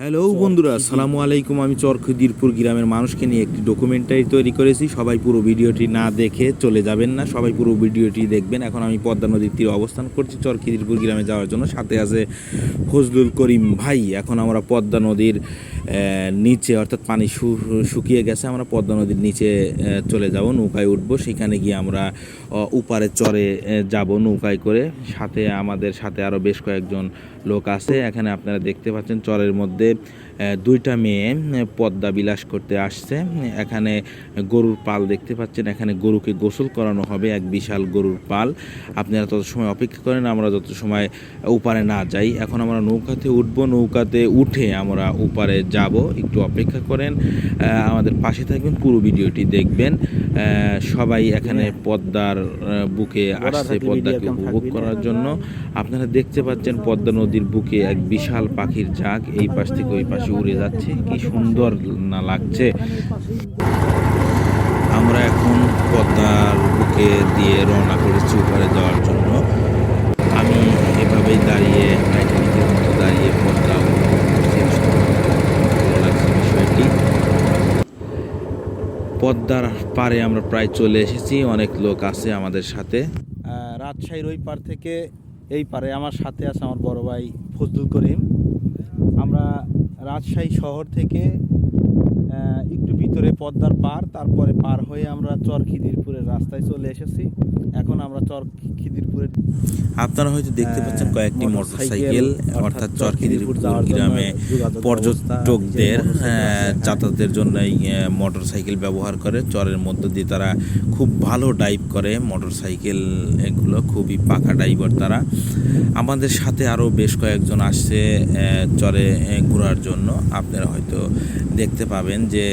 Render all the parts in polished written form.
Hello বন্ধুরা, আসসালামু আলাইকুম। আমি চরখিদিরপুর গ্রামের মানুষকে নিয়ে একটি ডকুমেন্টারি তৈরি করেছি। সবাই পুরো ভিডিওটি না দেখে চলে যাবেন না, সবাই পুরো ভিডিওটি দেখবেন। এখন আমি পদ্মা নদীর তীরে অবস্থান করছি চরখিদিরপুর গ্রামে যাওয়ার জন্য। সাথে আছে ফজলুল করিম ভাই। এখন আমরা পদ্মা নদীর নিচে, অর্থাৎ পানি শুকিয়ে গেছে, আমরা পদ্মা নদীর নিচে চলে যাব, নৌকায় উঠবো। সেখানে গিয়ে আমরা উপারে চরে যাব নৌকায় করে। সাথে আমাদের সাথে আরও বেশ কয়েকজন লোক আছে। এখানে আপনারা দেখতে পাচ্ছেন চরের মধ্যে দুইটা মেয়ে পদ্মা বিলাস করতে আসছে। এখানে গরুর পাল দেখতে পাচ্ছেন, এখানে গরুকে গোসল করানো হবে, এক বিশাল গরুর পাল। আপনারা তত সময় অপেক্ষা করেন, আমরা যত সময় উপারে না যাই। এখন আমরা নৌকাতে উঠবো, নৌকাতে উঠে আমরা উপারে যাব। একটু অপেক্ষা করেন, আমাদের পাশে থাকবেন, পুরো ভিডিওটি দেখবেন। সবাই এখানে পদ্মার বুকে আসছে পদ্মাকে উপভোগ করার জন্য। আপনারা দেখতে পাচ্ছেন পদ্মা নদীর বুকে এক বিশাল পাখির ঝাঁক এই পাশ থেকে ওই পাশে উড়ে যাচ্ছে। কি সুন্দর না লাগছে। আমরা এখন পদ্মার বুকে দিয়ে রওনা করেছি উপরে যাওয়ার জন্য। আমি এভাবেই দাঁড়িয়ে টাইটানিকের মতো দাঁড়িয়ে পদ্মা ভালো লাগছে বিষয়টি। পদ্মার পাড়ে আমরা প্রায় চলে এসেছি, অনেক লোক আছে আমাদের সাথে। রাজশাহীর ওই পার থেকে এই পারে আমার সাথে আছে আমার বড় ভাই ফজলুল করিম। আমরা রাজশাহী শহর থেকে একটু ভিতরে পদ্মার পার, তারপরে পার হয়ে আমরা চরখিদিরপুরের রাস্তায় চলে এসেছি। এখন আমরা চরখিদিরপুরের আপনারা হয়তো দেখতে পাচ্ছেন কয়েকটি মোটরসাইকেল, অর্থাৎ চরখিদিরপুর গ্রামে পর্যটকদের যাতায়াতের জন্য মোটরসাইকেল ব্যবহার করে। চরের মধ্য দিয়ে তারা খুব ভালো ড্রাইভ করে মোটরসাইকেল, এগুলো খুবই পাকা ড্রাইভার তারা। আমাদের সাথে আরও বেশ কয়েকজন আসছে চরে ঘোরার জন্য। আপনারা হয়তো দেখতে পাবেন যে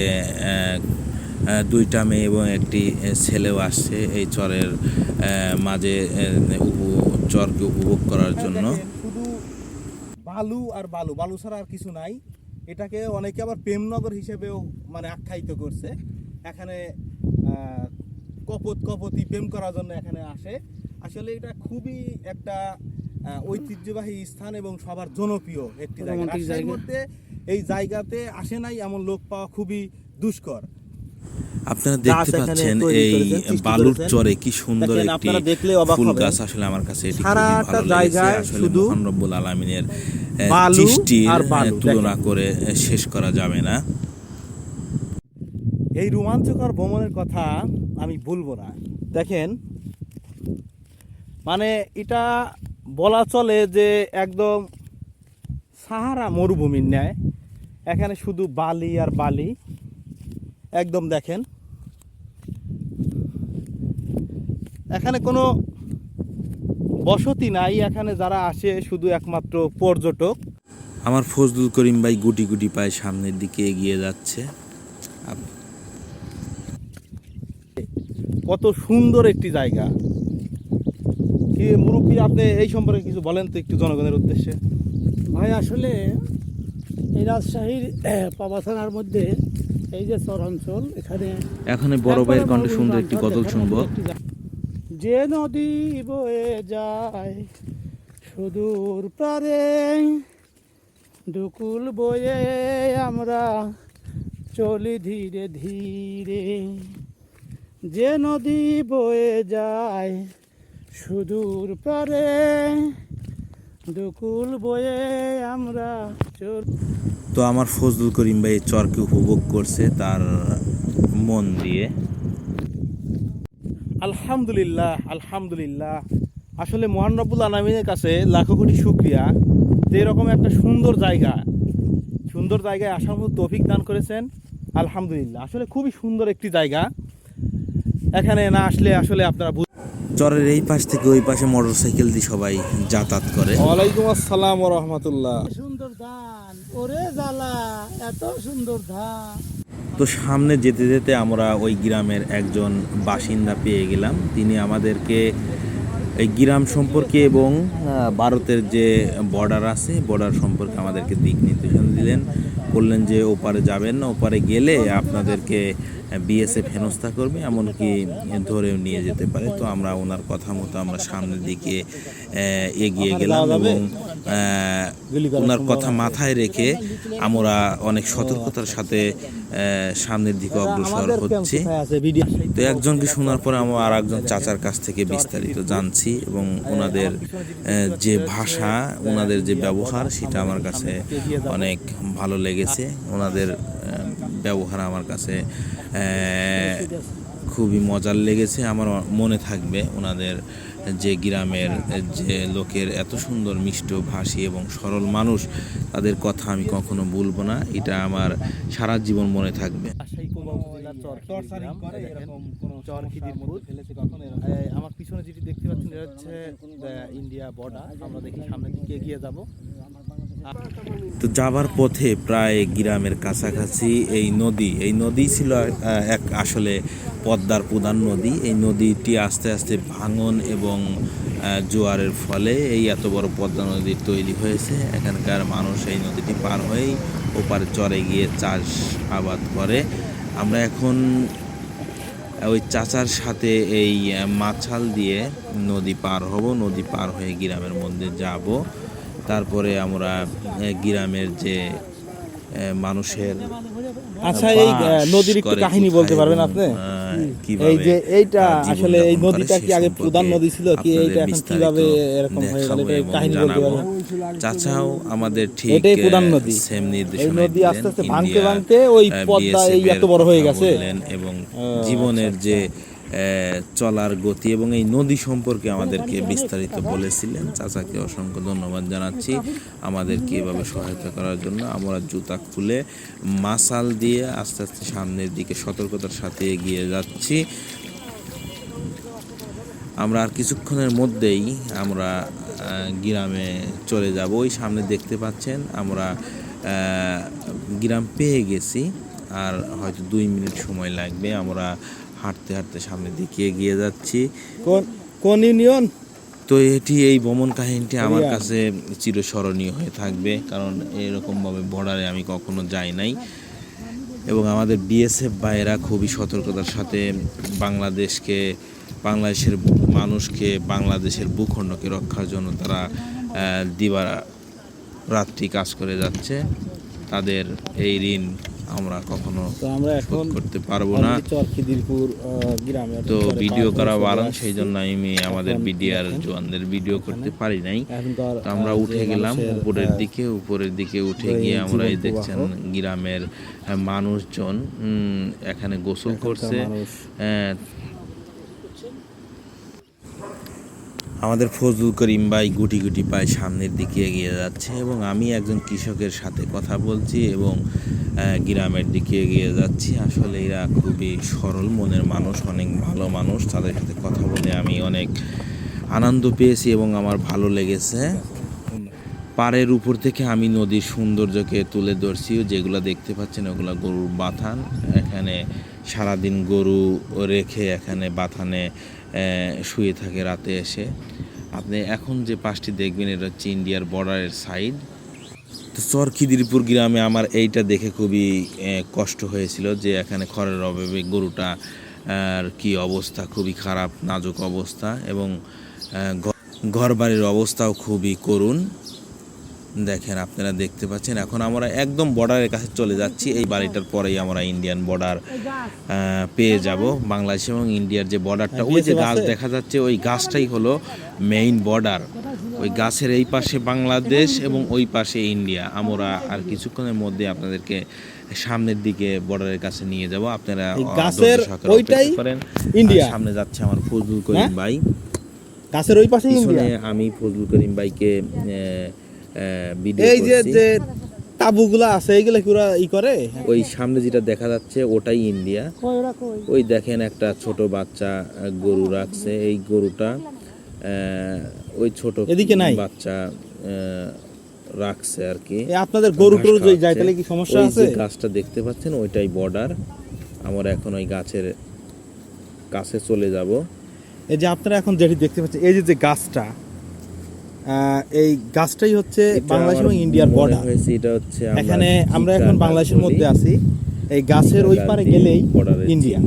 দুইটা মেয়ে এবং একটি ছেলেও আসছে এই চরের মাঝে চরকে উপভোগ করার জন্য। শুধু বালু আর বালু, বালু ছাড়া আর কিছু নাই। এটাকে অনেকে আবার প্রেমনগর হিসেবেও মানে আখ্যায়িত করছে। এখানে কপতি প্রেম করার জন্য এখানে আসে। আসলে এটা খুবই একটা ঐতিহ্যবাহী স্থান এবং সবার জনপ্রিয় একটি জায়গা। রাজশাহীর মধ্যে এই জায়গাতে আসে নাই এমন লোক পাওয়া খুবই দুষ্কর। আপনারা দেখতে পাচ্ছেন এই বালুর চরে কি সুন্দর একটি ফুল গাছ। আসলে আমার কাছে এটি খুবই ভালো লেগেছে। আসলে মহান রব্বুল আলামিনের সৃষ্টির তুলনা করে শেষ করা যাবে না। এই রোমাঞ্চকর ভ্রমণের কথা আমি বলবো না। দেখেন, মানে এটা বলা চলে যে একদম সাহারা মরুভূমির ন্যায়। এখানে শুধু বালি আর বালি। একদম দেখেন, এখানে কোনো বসতি নাই। এখানে যারা আসে শুধু একমাত্র পর্যটক। আমার ফজলুল করিম ভাই গুটি গুটি পায়ে সামনের দিকে এগিয়ে যাচ্ছে। কত সুন্দর একটি জায়গা। কি মুরব্বী, আপনি এই সম্পর্কে কিছু বলেন তো একটু জনগণের উদ্দেশ্যে। ভাই আসলে এই রাজশাহীর পাবা থানার মধ্যে এই যে চর অঞ্চল, এখানে বড় ভাইয়ের কণ্ঠে সুন্দর একটি গজল শুনবো। যে নদী বয়ে যায় সুদূর পারে, দুকুল বয়ে আমরা চলি ধীরে ধীরে। যে নদী বয়ে যায় সুদূর পারে, দুকুল বয়ে আমরা চল। তো আমার ফজলুল করিম ভাই চরকে উপভোগ করছে তার মন দিয়ে। আলহামদুলিল্লাহ, আলহামদুলিল্লাহ। আসলে মহান রব্বুল আলামিনের কাছে লাখো কোটি শুকরিয়া যে এরকম একটা সুন্দর জায়গায় আসার মতো তৌফিক দান করেছেন। আলহামদুলিল্লাহ। আসলে খুবই সুন্দর একটি জায়গা। এখানে না আসলে আসলে আপনারা চরের এই পাশ থেকে ওই পাশে মোটরসাইকেল দিয়ে সবাই যাতায়াত করে। ওয়ালাইকুম আসসালাম ওয়া রাহমাতুল্লাহ। সুন্দর ধান ওরে জ্বালা, এত সুন্দর ধান। তো সামনে যেতে যেতে আমরা ওই গ্রামের একজন বাসিন্দা পেয়ে গেলাম। তিনি আমাদেরকে এই গ্রাম সম্পর্কে এবং ভারতের যে বর্ডার আছে বর্ডার সম্পর্কে আমাদেরকে দিক নির্দেশনা দিলেন, বললেন যে ওপারে যাবেন না, ওপারে গেলে আপনাদেরকে বিএসএফ হেনস্থা করবে, এমনকি ধরেও নিয়ে যেতে পারে। তো আমরা ওনার কথা মতো আমরা সামনের দিকে এগিয়ে গেলাম এবং ওনার কথা মাথায় রেখে আমরা অনেক সতর্কতার সাথে সামনের দিকে অগ্রসর হচ্ছি। তো একজনকে শোনার পরে আমরা আর একজন চাচার কাছ থেকে বিস্তারিত জানছি এবং ওনাদের যে ভাষা, ওনাদের যে ব্যবহার, সেটা আমার কাছে অনেক ভালো লেগেছে। ওনাদের ব্যবহার আমার কাছে খুবই মজার লেগেছে। আমার মনে থাকবে ওনাদের যে গ্রামের যে লোকের এত সুন্দর মিষ্টভাষী এবং সরল মানুষ, তাদের কথা আমি কখনো ভুলবো না। এটা আমার সারা জীবন মনে থাকবে। আমার পিছনে যেটি দেখতে পাচ্ছেন এটা হচ্ছে ইন্ডিয়া বর্ডার। আমরা দেখি সামনের দিকে এগিয়ে যাব। তো যাবার পথে প্রায় গ্রামের কাছাকাছি এই নদী ছিল এক আসলে পদ্মার প্রধান নদী। এই নদীটি আস্তে আস্তে ভাঙন এবং জোয়ারের ফলে এই এত বড় পদ্মা নদী তৈরি হয়েছে। এখানকার মানুষ এই নদীটি পার হয়েই ওপারে চরে গিয়ে চাষ আবাদ করে। আমরা এখন ওই চাচার সাথে এই মাছাল দিয়ে নদী পার হব, নদী পার হয়ে গ্রামের মধ্যে যাব। তারপরে আমরা গ্রামের যে মানুষের আচ্ছা, এই নদীর একটু কাহিনী বলতে পারবেন আপনি? এই যে এইটা আসলে এই নদীটা কি আগে প্রধান নদী ছিল, কি এইটা এখন কিভাবে এরকম হয়ে গেল, এটা কাহিনী বলতে পারবেন? চাচাও আমাদের ঠিক এটাই প্রধান নদী। সেম এই নির্দেশনা নদী আস্তে আস্তে ভাঙতে ভাঙতে ওই পদ্মা এই এত বড় হয়ে গেছে এবং জীবনের যে চলার গতি এবং এই নদী সম্পর্কে আমাদেরকে বিস্তারিত বলেছিলেন। চাচাকে অসংখ্য ধন্যবাদ জানাচ্ছি আমাদেরকে এভাবে সহায়তা করার জন্য। আমরা জুতা খুলে মাসাল দিয়ে আস্তে আস্তে সামনের দিকে সতর্কতার সাথে এগিয়ে যাচ্ছি। আমরা আর কিছুক্ষণের মধ্যেই আমরা গ্রামে চলে যাব। ওই সামনে দেখতে পাচ্ছেন আমরা গ্রাম পেয়ে গেছি, আর হয়তো 2 মিনিট সময় লাগবে। আমরা হাঁটতে হাঁটতে সামনের দিকে এগিয়ে যাচ্ছি। কোন ইউনিয়ন? তো এই ভ্রমণ কাহিনীটি আমার কাছে চিরস্মরণীয় হয়ে থাকবে, কারণ এরকমভাবে বর্ডারে আমি কখনো যাই নাই এবং আমাদের বিএসএফ ভাইয়েরা খুবই সতর্কতার সাথে বাংলাদেশের মানুষকে, বাংলাদেশের ভূখণ্ডকে রক্ষার জন্য তারা দিবারাত্রি কাজ করে যাচ্ছে। তাদের এই ঋণ আমরা কখনো শোধ করতে পারবো না। তো ভিডিও করা বারণ, সেই জন্য আমি আমাদের বিডিআর জওয়ানদের ভিডিও করতে পারি নাই। তো আমরা উঠে গেলাম উপরের দিকে উঠে গিয়ে আমরা এই দেখছেন গ্রামের মানুষজন এখানে গোসল করছে। আমাদের ফজলুল করিম ভাই গুটি গুটি পায়ে সামনের দিকে এগিয়ে যাচ্ছে এবং আমি একজন কৃষকের সাথে কথা বলছি এবং গ্রামের দিকে এগিয়ে যাচ্ছি। আসলে এরা খুবই সরল মনের মানুষ, অনেক ভালো মানুষ। তাদের সাথে কথা বলে আমি অনেক আনন্দ পেয়েছি এবং আমার ভালো লেগেছে। পাড়ের উপর থেকে আমি নদীর সৌন্দর্যকে তুলে ধরছি। যেগুলো দেখতে পাচ্ছেন ওগুলো গরুর বাথান। এখানে সারাদিন গরু রেখে এখানে বাথানে শুয়ে থাকে রাতে এসে। আপনি এখন যে পাশটি দেখবেন এটা হচ্ছে ইন্ডিয়ার বর্ডারের সাইড। তো চরখিদিরপুর গ্রামে আমার এইটা দেখে খুবই কষ্ট হয়েছিল যে এখানে খড়ের অভাবে গরুটা আর কি অবস্থা, খুবই খারাপ নাজুক অবস্থা এবং ঘরবাড়ির অবস্থাও খুবই করুণ। দেখেন আপনারা দেখতে পাচ্ছেন। এখন আমরা একদম বর্ডারের কাছে চলে যাচ্ছি। এই বাড়িটার পরেই আমরা ইন্ডিয়ান বর্ডার পেয়ে যাব। বাংলাদেশ এবং ইন্ডিয়ার যে বর্ডারটা, ওই যে গাছ দেখা যাচ্ছে ওই গাছটাই হলো মেইন বর্ডার। ওই গাছের এই পাশে বাংলাদেশ এবং ওই পাশে ইন্ডিয়া। আমরা আর কিছুক্ষণের মধ্যে আপনাদেরকে সামনের দিকে বর্ডারের কাছে নিয়ে যাব। আপনারা গাছের ওইটাই ইন্ডিয়া। সামনে যাচ্ছে আমার ফজলুল করিম ভাই, গাছের ওই পাশে ইন্ডিয়া। আমি ফজলুল করিম ভাইকে এই যে তাবুগুলা আছে এইগুলা পুরা করে। ওই সামনে যেটা দেখা যাচ্ছে ওটাই ইন্ডিয়া। ওই দেখেন একটা ছোট বাচ্চা গরু রাখছে। এই গরুটা ওই ছোট বাচ্চা রাখছে আর কি। আপনাদের গরু টরু যায় তাহলে কি সমস্যা আছে? গাছটা দেখতে পাচ্ছেন ওইটাই বর্ডার। আমরা এখন ওই গাছের কাছে চলে যাব এই যে আপনারা এখন যেটি দেখতে পাচ্ছেন, এই যে গাছটা, এই গাছটাই হচ্ছে বাংলাদেশ এবং ইন্ডিয়ার বর্ডার। এটা হচ্ছে এখানে আমরা এখন বাংলাদেশের মধ্যে আছি, এই গাছের ওই পারে গেলেই ইন্ডিয়া।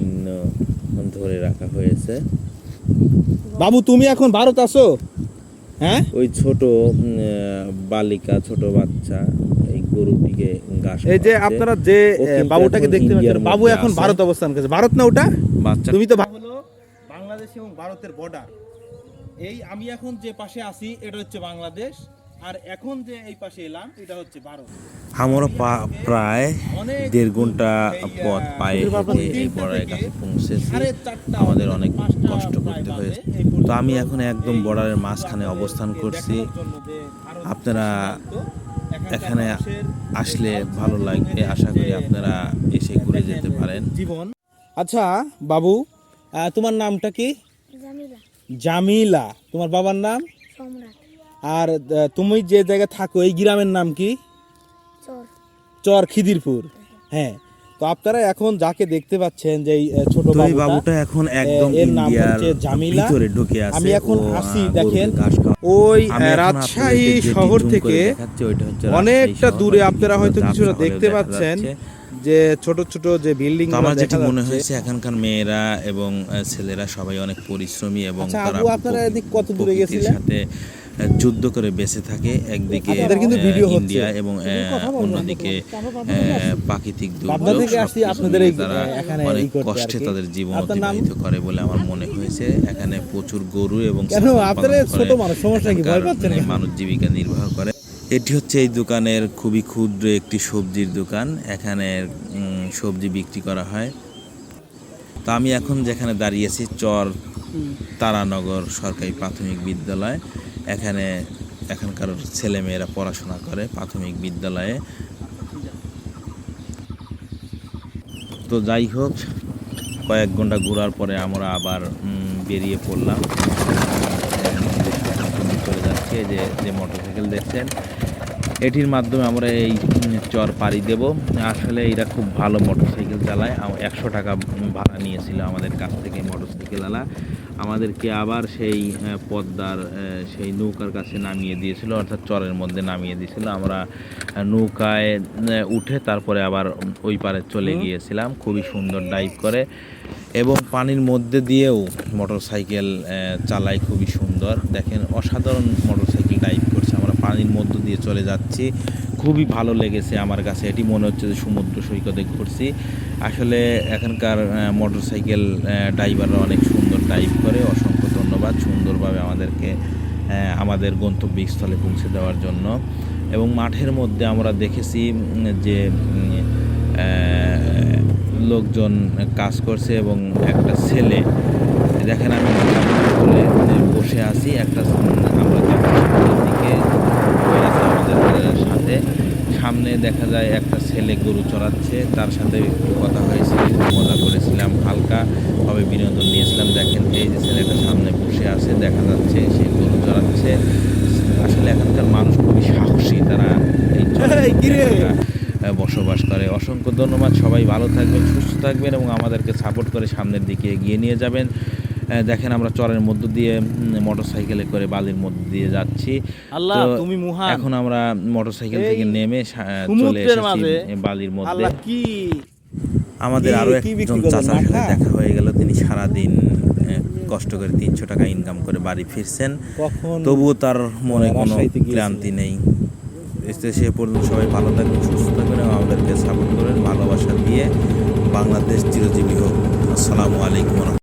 ধরে রাখা হয়েছে। বাবু তুমি এখন ভারত আছো? হ্যাঁ, ওই ছোট বালিকা, ছোট বাচ্চা এই গরুটিকে ঘাস এই যে খাওয়াচ্ছে। আপনারা যে ও কিন্তু বাবুটাকে এখন দেখতে ইন্ডিয়ার পাচ্ছেন, বাবু মধ্যে এখন আছে। ভারত অবস্থান করছে। ভারত না ওটা? বাচ্চা তুমি তো হলো বাংলাদেশ এবং ভারতের বর্ডার। এই আমি এখন যে পাশে আছি এটা হচ্ছে বাংলাদেশ, আর এখন যে এই পাশে এলাম এটা হচ্ছে ভারত। আমরা প্রায় অনেক 1.5 ঘন্টা এই, পথ পায়ে হেঁটে এই বর্ডারের কাছে পৌঁছেছি। আমাদের অনেক কষ্ট করতে হয়েছে। তো আমি এখন একদম বর্ডারের মাঝখানে অবস্থান করছি। আপনারা এখানে আসলে ভালো লাগবে, আশা করি আপনারা এসে ঘুরে যেতে পারেন। জীবন। আচ্ছা বাবু, তোমার নামটা কি? জামিলা, জামিলা। তোমার বাবার নাম? সম্রাট, আর তুমি যে জায়গায় থাকো এই গ্রামের নাম কি? চর, চর খিদিরপুর। হ্যাঁ, তো আপনারা এখন যাকে দেখতে পাচ্ছেন যে এই ছোট তো এই বাবুটা, বাবুটা এখন একদম এর নাম ইন্ডিয়ার হচ্ছে জামিলা। ভিতরে ঢুকে আছে। আমি এখন ও, আসি, গরুকে দেখেন ঘাস খাওয়া- ওই আমি এখন রাজশাহী আপনাদেরকে যেটি শহর zoom করে থেকে দেখাচ্ছি, ওইটা হচ্ছে অনেকটা রাজশাহী দূরে শহর। আপনারা হয়তো দাঁত কিছুটা সকালেও দেখতে দেখা পাচ্ছেন যাচ্ছে। যে ছোট ছোট যে বিল্ডিং। তো আমার যেটি মনে হয়েছে এখানকার মেয়েরা এবং ছেলেরা সবাই অনেক পরিশ্রমী এবং আচ্ছা, তারা আপু, আপনারা এদিক কত দূরে প্রকৃতির গেছিলেন? সাথে যুদ্ধ করে বেঁচে থাকে। একদিকে আপনাদের কিন্তু ভিডিও হচ্ছে। ইন্ডিয়া এবং অন্যদিকে প্রাকৃতিক পাবনা দুর্যোগ থেকে আসছি সবকিছু আপনাদের মিলে এই তারা এখানে অনেক ই করতে কষ্টে আর কি। তাদের জীবন আপনার নাম? অতিবাহিত করে বলে আমার মনে হয়েছে। এখানে প্রচুর গরু এবং কেন ছাগল আপনারা পালন করে ছোট মানুষ, সমস্যা কি? ভয় এখানকার পাচ্ছেন কেন? মানুষ জীবিকা নির্বাহ করে। এটি হচ্ছে এই দোকানের খুবই ক্ষুদ্র একটি সবজির দোকান। এখানে সবজি বিক্রি করা হয়। তো আমি এখন যেখানে দাঁড়িয়েছি চর তারানগর সরকারি প্রাথমিক বিদ্যালয়। এখানকার ছেলেমেয়েরা পড়াশোনা করে প্রাথমিক বিদ্যালয়ে। তো যাই হোক, কয়েক ঘন্টা ঘোরার পরে আমরা আবার বেরিয়ে পড়লাম। চলে যাচ্ছে যে মোটরসাইকেল দেখছেন, এটির মাধ্যমে আমরা এই চর পাড়ি দেব। আসলে এরা খুব ভালো মোটরসাইকেল চালায়। 100 টাকা ভাড়া নিয়েছিল আমাদের কাছ থেকে মোটরসাইকেলওয়ালা। আমাদেরকে আবার সেই পদ্মার সেই নৌকার কাছে নামিয়ে দিয়েছিল, অর্থাৎ চরের মধ্যে নামিয়ে দিয়েছিল। আমরা নৌকায় উঠে তারপরে আবার ওই পারে চলে গিয়েছিলাম। খুবই সুন্দর ডাইভ করে এবং পানির মধ্যে দিয়েও মোটরসাইকেল চালায়, খুবই সুন্দর। দেখেন, অসাধারণ মোটরসাইকেল ডাইভ করছে। আমরা পানির মধ্য দিয়ে চলে যাচ্ছি, খুবই ভালো লেগেছে আমার কাছে। এটি মনে হচ্ছে যে সমুদ্র সৈকতে ঘুরছি। আসলে এখানকার মোটরসাইকেল ড্রাইভাররা অনেক সুন্দর ডাইভ করে। অসংখ্য ধন্যবাদ সুন্দরভাবে আমাদেরকে আমাদের গন্তব্যস্থলে পৌঁছে দেওয়ার জন্য। এবং মাঠের মধ্যে আমরা দেখেছি যে লোকজন কাজ করছে এবং একটা ছেলে, দেখেন আমি বলে বসে আছি, একটা আমরা দিকে আমাদের সাথে সামনে দেখা যায় একটা ছেলে গরু চড়াচ্ছে, তার সাথে একটু কথা হয়েছিল, মজা করেছিলাম, হালকাভাবে বিনোদন নিয়েছিলাম। দেখেন এই যে ছেলেটা সামনে বসে আছে, দেখা যাচ্ছে সে গরু চড়াচ্ছে। আসলে এখানকার মানুষ খুবই সাহসী, তারা এই বসবাস করে। অসংখ্য ধন্যবাদ। সবাই ভালো থাকবেন, সুস্থ থাকবেন এবং আমাদেরকে সাপোর্ট করে সামনের দিকে এগিয়ে নিয়ে যাবেন। দেখেন আমরা চরের মধ্য দিয়ে মোটরসাইকেলে করে বালির মধ্য দিয়ে যাচ্ছি। আল্লাহ তো তুমি মহান। এখন আমরা মোটরসাইকেল থেকে এই নেমে চলে সমুদ্রের এসেছি মাঝে বালির মধ্যে। আল্লাহ কি আমাদের কি- আরো কি বিক্রি একজন করবেন? চাচার সাথে মাখা? দেখা হয়ে গেল। তিনি সারাদিন কষ্ট করে 300 টাকা ইনকাম করে বাড়ি ফিরছেন। কখন তবুও তার মনে কোনো রাজশাহীতে গিয়েছিলেন? ক্লান্তি নেই। সে পর্যন্ত সবাই ভালো থাকবেন, সুস্থ থাকবেন এবং আমাদেরকে সাপোর্ট করেন, ভালোবাসা দিয়ে। বাংলাদেশ চিরজীবী হোক। আসসালামু আলাইকুম।